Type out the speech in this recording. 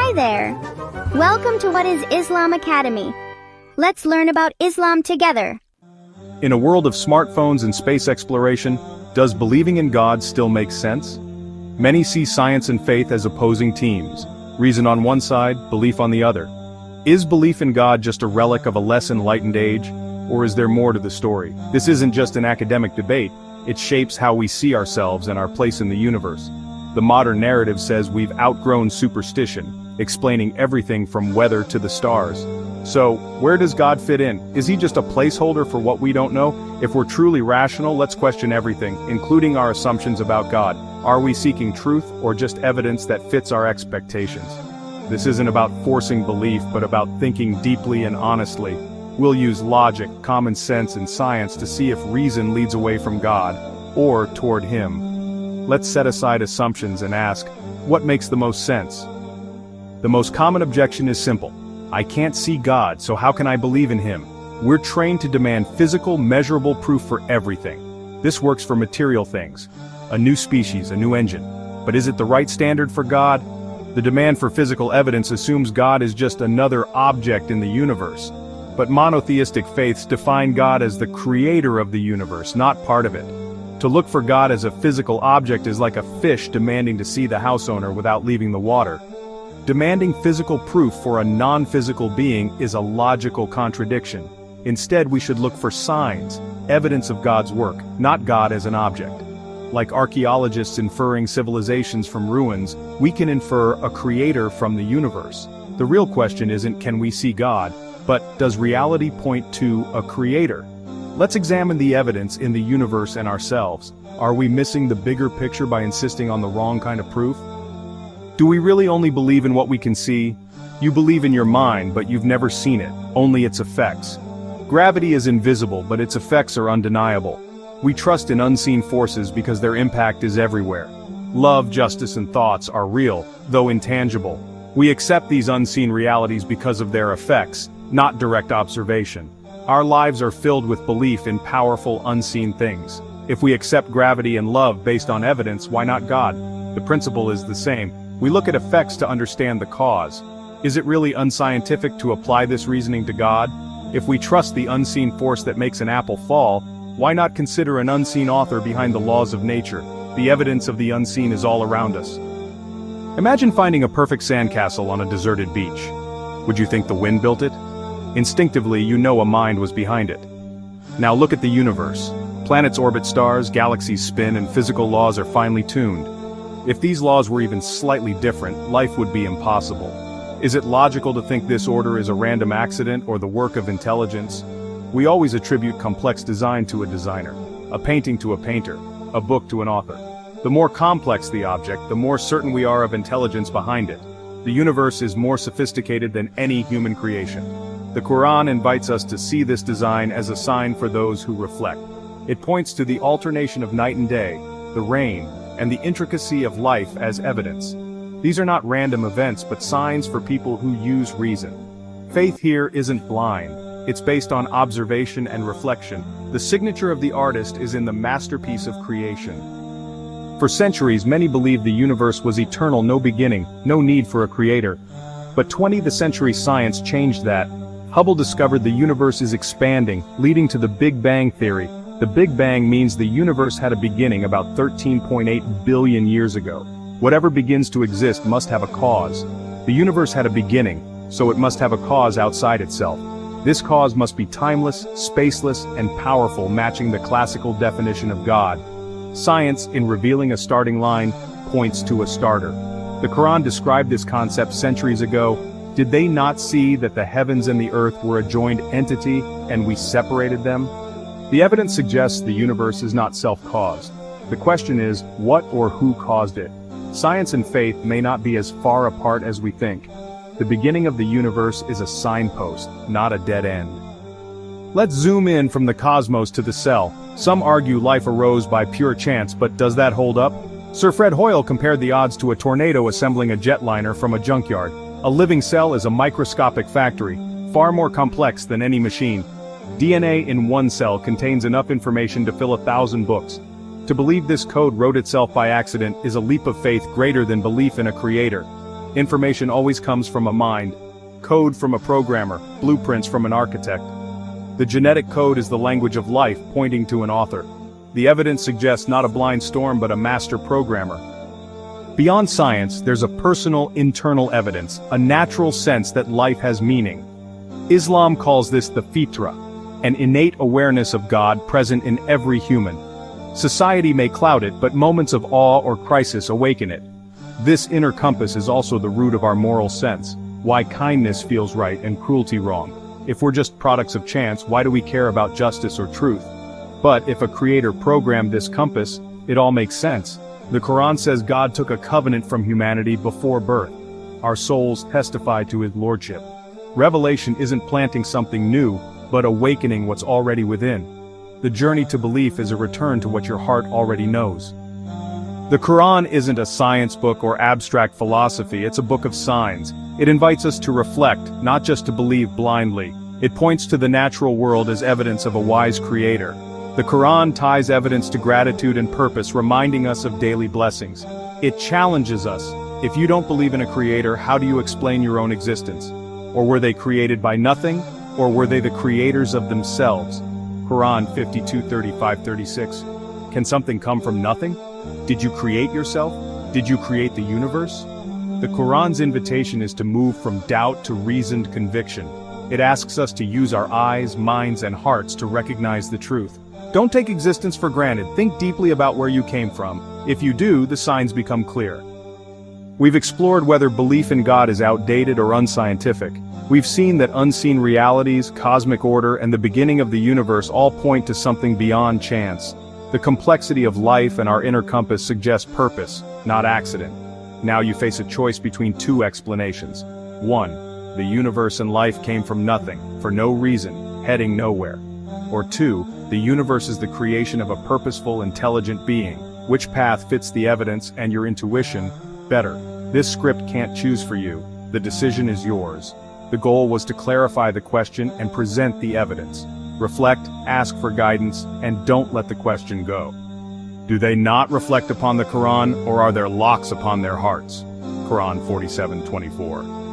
Hi there! Welcome to What is Islam Academy. Let's learn about Islam together. In a world of smartphones and space exploration, does believing in God still make sense? Many see science and faith as opposing teams. Reason on one side, belief on the other. Is belief in God just a relic of a less enlightened age, or is there more to the story? This isn't just an academic debate, it shapes how we see ourselves and our place in the universe. The modern narrative says we've outgrown superstition, explaining everything from weather to the stars. So, where does God fit in? Is he just a placeholder for what we don't know? If we're truly rational, let's question everything, including our assumptions about God. Are we seeking truth, or just evidence that fits our expectations? This isn't about forcing belief, but about thinking deeply and honestly. We'll use logic, common sense, and science to see if reason leads away from God, or toward him. Let's set aside assumptions and ask, what makes the most sense? The most common objection is simple. I can't see God, so how can I believe in him? We're trained to demand physical, measurable proof for everything. This works for material things. A new species, a new engine. But is it the right standard for God? The demand for physical evidence assumes God is just another object in the universe. But monotheistic faiths define God as the creator of the universe, not part of it. To look for God as a physical object is like a fish demanding to see the house owner without leaving the water. Demanding physical proof for a non-physical being is a logical contradiction. Instead, we should look for signs, evidence of God's work, not God as an object. Like archaeologists inferring civilizations from ruins, we can infer a creator from the universe. The real question isn't can we see God, but does reality point to a creator? Let's examine the evidence in the universe and ourselves. Are we missing the bigger picture by insisting on the wrong kind of proof? Do we really only believe in what we can see? You believe in your mind, but you've never seen it, only its effects. Gravity is invisible, but its effects are undeniable. We trust in unseen forces because their impact is everywhere. Love, justice, and thoughts are real, though intangible. We accept these unseen realities because of their effects, not direct observation. Our lives are filled with belief in powerful, unseen things. If we accept gravity and love based on evidence, why not God? The principle is the same. We look at effects to understand the cause. Is it really unscientific to apply this reasoning to God? If we trust the unseen force that makes an apple fall, why not consider an unseen author behind the laws of nature? The evidence of the unseen is all around us. Imagine finding a perfect sandcastle on a deserted beach. Would you think the wind built it? Instinctively, you know a mind was behind it. Now look at the universe. Planets orbit stars, galaxies spin, and physical laws are finely tuned. If these laws were even slightly different, life would be impossible. Is it logical to think this order is a random accident or the work of intelligence? We always attribute complex design to a designer, a painting to a painter, a book to an author. The more complex the object, the more certain we are of intelligence behind it. The universe is more sophisticated than any human creation. The Quran invites us to see this design as a sign for those who reflect. It points to the alternation of night and day, the rain, and the intricacy of life as evidence. These are not random events but signs for people who use reason. Faith here isn't blind, it's based on observation and reflection. The signature of the artist is in the masterpiece of creation. For centuries, many believed the universe was eternal, no beginning, no need for a creator. But 20th century science changed that. Hubble discovered the universe is expanding, leading to the Big Bang theory. The Big Bang means the universe had a beginning about 13.8 billion years ago. Whatever begins to exist must have a cause. The universe had a beginning, so it must have a cause outside itself. This cause must be timeless, spaceless, and powerful, matching the classical definition of God. Science, in revealing a starting line, points to a starter. The Quran described this concept centuries ago. Did they not see that the heavens and the earth were a joined entity, and we separated them? The evidence suggests the universe is not self-caused. The question is, what or who caused it? Science and faith may not be as far apart as we think. The beginning of the universe is a signpost, not a dead end. Let's zoom in from the cosmos to the cell. Some argue life arose by pure chance, but does that hold up? Sir Fred Hoyle compared the odds to a tornado assembling a jetliner from a junkyard. A living cell is a microscopic factory, far more complex than any machine. DNA in one cell contains enough information to fill 1,000 books. To believe this code wrote itself by accident is a leap of faith greater than belief in a creator. Information always comes from a mind, code from a programmer, blueprints from an architect. The genetic code is the language of life, pointing to an author. The evidence suggests not a blind storm but a master programmer. Beyond science, there's a personal, internal evidence, a natural sense that life has meaning. Islam calls this the fitra, an innate awareness of God present in every human. Society may cloud it, but moments of awe or crisis awaken it. This inner compass is also the root of our moral sense, why kindness feels right and cruelty wrong. If we're just products of chance, why do we care about justice or truth? But if a creator programmed this compass, it all makes sense. The Quran says God took a covenant from humanity before birth. Our souls testify to his lordship. Revelation isn't planting something new, but awakening what's already within. The journey to belief is a return to what your heart already knows. The Quran isn't a science book or abstract philosophy, it's a book of signs. It invites us to reflect, not just to believe blindly. It points to the natural world as evidence of a wise creator. The Quran ties evidence to gratitude and purpose, reminding us of daily blessings. It challenges us. If you don't believe in a creator, how do you explain your own existence? Or were they created by nothing? Or were they the creators of themselves? Quran 52:35-36. Can something come from nothing? Did you create yourself? Did you create the universe? The Quran's invitation is to move from doubt to reasoned conviction. It asks us to use our eyes, minds, and hearts to recognize the truth. Don't take existence for granted. Think deeply about where you came from. If you do, the signs become clear. We've explored whether belief in God is outdated or unscientific. We've seen that unseen realities, cosmic order, and the beginning of the universe all point to something beyond chance. The complexity of life and our inner compass suggest purpose, not accident. Now you face a choice between two explanations. 1. The universe and life came from nothing, for no reason, heading nowhere. Or 2. The universe is the creation of a purposeful, intelligent being. Which path fits the evidence and your intuition better? This script can't choose for you. The decision is yours. The goal was to clarify the question and present the evidence. Reflect, ask for guidance, and don't let the question go. Do they not reflect upon the Quran, or are there locks upon their hearts? Quran 47:24.